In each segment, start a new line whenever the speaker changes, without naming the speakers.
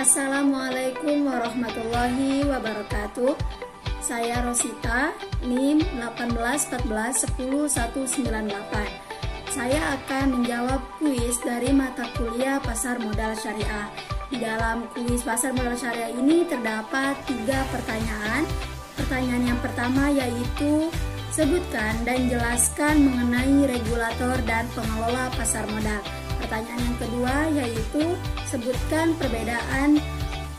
Assalamualaikum warahmatullahi wabarakatuh. Saya Rosita, NIM 1814101198. Saya akan menjawab kuis dari mata kuliah Pasar Modal Syariah. Di dalam kuis Pasar Modal Syariah ini terdapat 3 pertanyaan. Pertanyaan yang pertama yaitu sebutkan dan jelaskan mengenai regulator dan pengelola pasar modal. Pertanyaan yang kedua yaitu sebutkan perbedaan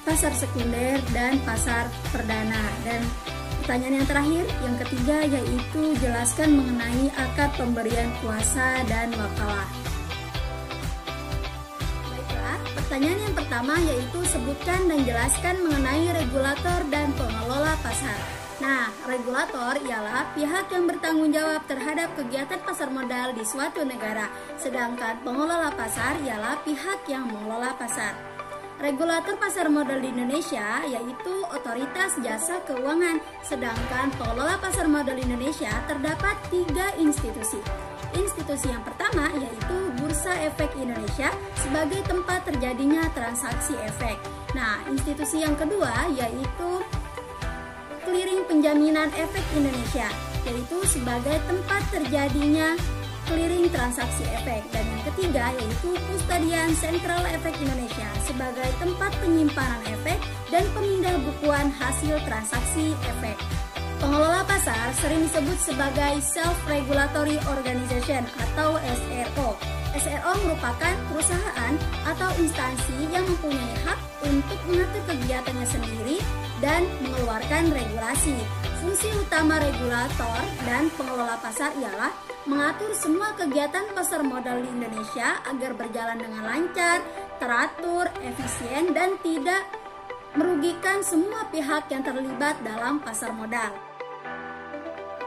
pasar sekunder dan pasar perdana. Dan pertanyaan yang terakhir, yang ketiga yaitu jelaskan mengenai akad pemberian kuasa dan wakalah. Baiklah, pertanyaan yang pertama yaitu sebutkan dan jelaskan mengenai regulator dan pengelola pasar. Nah, regulator ialah pihak yang bertanggung jawab terhadap kegiatan pasar modal di suatu negara, sedangkan pengelola pasar ialah pihak yang mengelola pasar. Regulator pasar modal di Indonesia yaitu Otoritas Jasa Keuangan, sedangkan pengelola pasar modal di Indonesia terdapat 3 institusi. Institusi yang pertama yaitu Bursa Efek Indonesia sebagai tempat terjadinya transaksi efek. Nah, institusi yang kedua yaitu Clearing Penjaminan Efek Indonesia, yaitu sebagai tempat terjadinya clearing transaksi efek. Dan yang ketiga yaitu Kustodian Sentral Efek Indonesia sebagai tempat penyimpanan efek dan pemindah bukuan hasil transaksi efek. Pengelola pasar sering disebut sebagai Self-Regulatory Organization atau SRO. SRO merupakan perusahaan atau instansi yang mempunyai hak untuk mengatur kegiatannya sendiri dan mengeluarkan regulasi. Fungsi utama regulator dan pengelola pasar ialah mengatur semua kegiatan pasar modal di Indonesia agar berjalan dengan lancar, teratur, efisien, dan tidak merugikan semua pihak yang terlibat dalam pasar modal.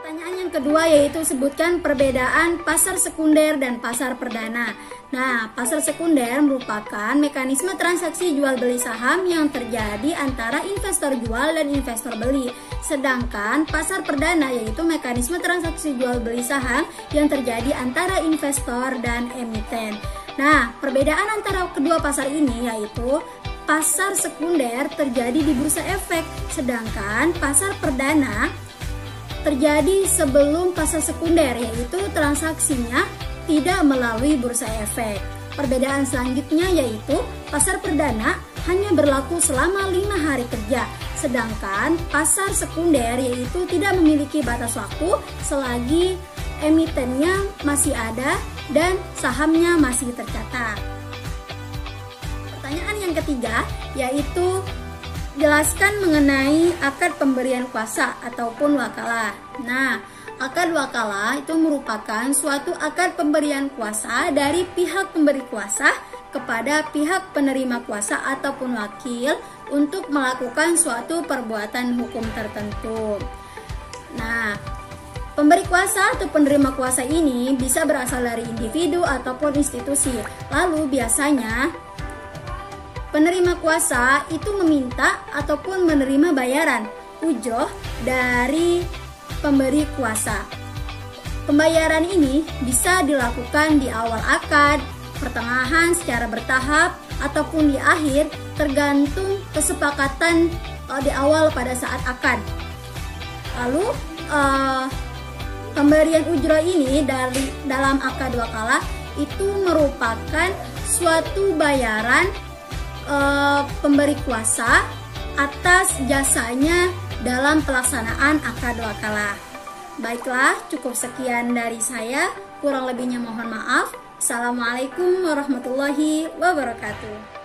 Pertanyaan yang kedua yaitu sebutkan perbedaan pasar sekunder dan pasar perdana. Nah, pasar sekunder merupakan mekanisme transaksi jual beli saham yang terjadi antara investor jual dan investor beli. Sedangkan pasar perdana yaitu mekanisme transaksi jual beli saham yang terjadi antara investor dan emiten. Nah, perbedaan antara kedua pasar ini yaitu pasar sekunder terjadi di bursa efek, sedangkan pasar perdana terjadi sebelum pasar sekunder, yaitu transaksinya tidak melalui bursa efek. Perbedaan selanjutnya yaitu pasar perdana hanya berlaku selama 5 hari kerja, sedangkan pasar sekunder yaitu tidak memiliki batas waktu selagi emitennya masih ada dan sahamnya masih tercatat. Pertanyaan yang ketiga yaitu jelaskan mengenai akad pemberian kuasa ataupun wakalah. Nah, akad wakalah itu merupakan suatu akad pemberian kuasa dari pihak pemberi kuasa kepada pihak penerima kuasa ataupun wakil untuk melakukan suatu perbuatan hukum tertentu. Nah, pemberi kuasa atau penerima kuasa ini bisa berasal dari individu ataupun institusi. Lalu biasanya penerima kuasa itu meminta ataupun menerima bayaran ujroh dari pemberi kuasa. Pembayaran ini bisa dilakukan di awal akad, pertengahan secara bertahap, ataupun di akhir tergantung kesepakatan di awal pada saat akad. Lalu pemberian ujroh ini dalam akad wakalah itu merupakan suatu bayaran pemberi kuasa atas jasanya dalam pelaksanaan akad wakalah. Baiklah, cukup sekian dari saya. Kurang lebihnya mohon maaf. Assalamualaikum warahmatullahi wabarakatuh.